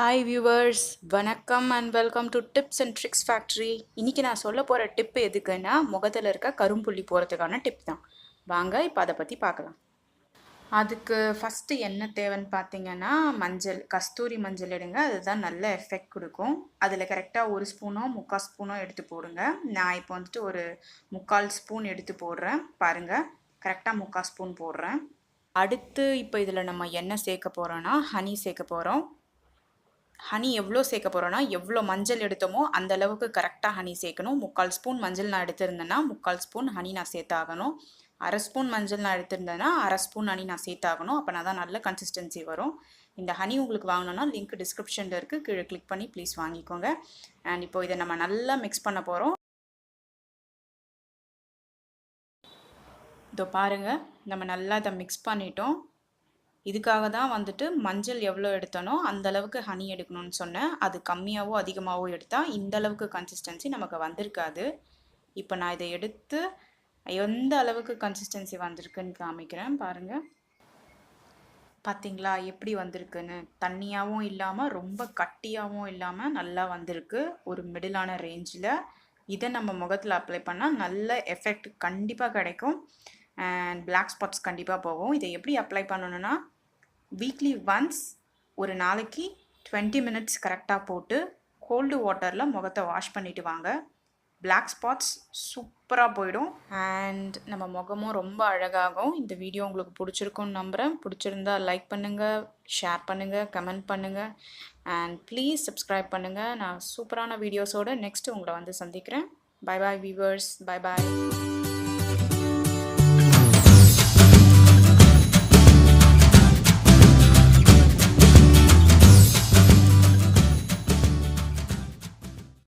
Hi viewers, வணக்கம் and welcome to tips and tricks factory. இன்றைக்கி நான் சொல்ல போகிற டிப் எதுக்குன்னா முகத்தில் இருக்க கரும்புள்ளி போகிறதுக்கான டிப் தான். வாங்க இப்போ அதை பற்றி பார்க்கலாம். அதுக்கு ஃபஸ்ட்டு என்ன தேவைன்னு பார்த்தீங்கன்னா மஞ்சள், கஸ்தூரி மஞ்சள் எடுங்க. அதுதான் நல்ல எஃபெக்ட் கொடுக்கும். அதில் கரெக்டாக 1 ஸ்பூனோ 3/4 ஸ்பூனோ எடுத்து போடுங்க. நான் இப்போ வந்துட்டு ஒரு 3/4 ஸ்பூன் எடுத்து போடுறேன். பாருங்கள், கரெக்டாக 3/4 ஸ்பூன் போடுறேன். அடுத்து இப்போ இதில் நம்ம என்ன சேர்க்க போகிறோன்னா ஹனி சேர்க்க போகிறோம். ஹனி எவ்வளோ சேர்க்க போகிறோன்னா எவ்வளோ மஞ்சள் எடுத்தோமோ அந்த அளவுக்கு கரெக்டாக ஹனி சேர்க்கணும். 3/4 ஸ்பூன் மஞ்சள் நான் எடுத்திருந்தேன்னா 3/4 ஸ்பூன் ஹனி நான் சேர்த்தாகணும். 1/2 ஸ்பூன் மஞ்சள் நான் எடுத்திருந்தேன்னா 1/2 ஸ்பூன் ஹனி நான் சேர்த்தாகணும். அப்போ நான் தான் நல்ல கன்சிஸ்டன்சி வரும். இந்த ஹனி உங்களுக்கு வாங்கணுன்னா லிங்க் டிஸ்கிரிப்ஷனில் இருக்குது, கீழே கிளிக் பண்ணி ப்ளீஸ் வாங்கிக்கோங்க. அண்ட் இப்போ இதை நம்ம நல்லா மிக்ஸ் பண்ண போகிறோம். இதோ பாருங்கள், நம்ம நல்லா இதை மிக்ஸ் பண்ணிட்டோம். இதுக்காக தான் வந்துட்டு மஞ்சள் எவ்வளோ எடுத்தனோ அந்தளவுக்கு ஹனி எடுக்கணும்னு சொன்னேன். அது கம்மியாகவோ அதிகமாகவோ எடுத்தால் இந்தளவுக்கு கன்சிஸ்டன்சி நமக்கு வந்திருக்காது. இப்போ நான் இதை எடுத்து எந்த அளவுக்கு கன்சிஸ்டன்சி வந்திருக்குன்னு காமிக்கிறேன். பாருங்கள், பார்த்திங்களா எப்படி வந்திருக்குன்னு? தண்ணியாகவும் இல்லாமல் ரொம்ப கட்டியாகவும் இல்லாமல் நல்லா வந்திருக்கு. ஒரு மிடிலான ரேஞ்சில். இதை நம்ம முகத்தில் அப்ளை பண்ணால் நல்ல எஃபெக்ட் கண்டிப்பாக கிடைக்கும். அண்ட் பிளாக் ஸ்பாட்ஸ் கண்டிப்பாக போகும். இதை எப்படி அப்ளை பண்ணணுன்னா வீக்லி ஒன்ஸ் ஒரு நாளைக்கு 20 மினிட்ஸ் கரெக்டாக போட்டு கோல்டு வாட்டரில் முகத்தை வாஷ் பண்ணிவிட்டு வாங்க. பிளாக் ஸ்பாட்ஸ் சூப்பராக போயிடும் அண்ட் நம்ம முகமும் ரொம்ப அழகாகும். இந்த வீடியோ உங்களுக்கு பிடிச்சிருக்குன்னு நம்புகிறேன். பிடிச்சிருந்தா லைக் பண்ணுங்கள், ஷேர் பண்ணுங்கள், கமெண்ட் பண்ணுங்கள் அண்ட் ப்ளீஸ் சப்ஸ்கிரைப் பண்ணுங்கள். நான் சூப்பரான வீடியோஸோடு நெக்ஸ்ட்டு உங்களை வந்து சந்திக்கிறேன். Bye bye viewers, bye bye.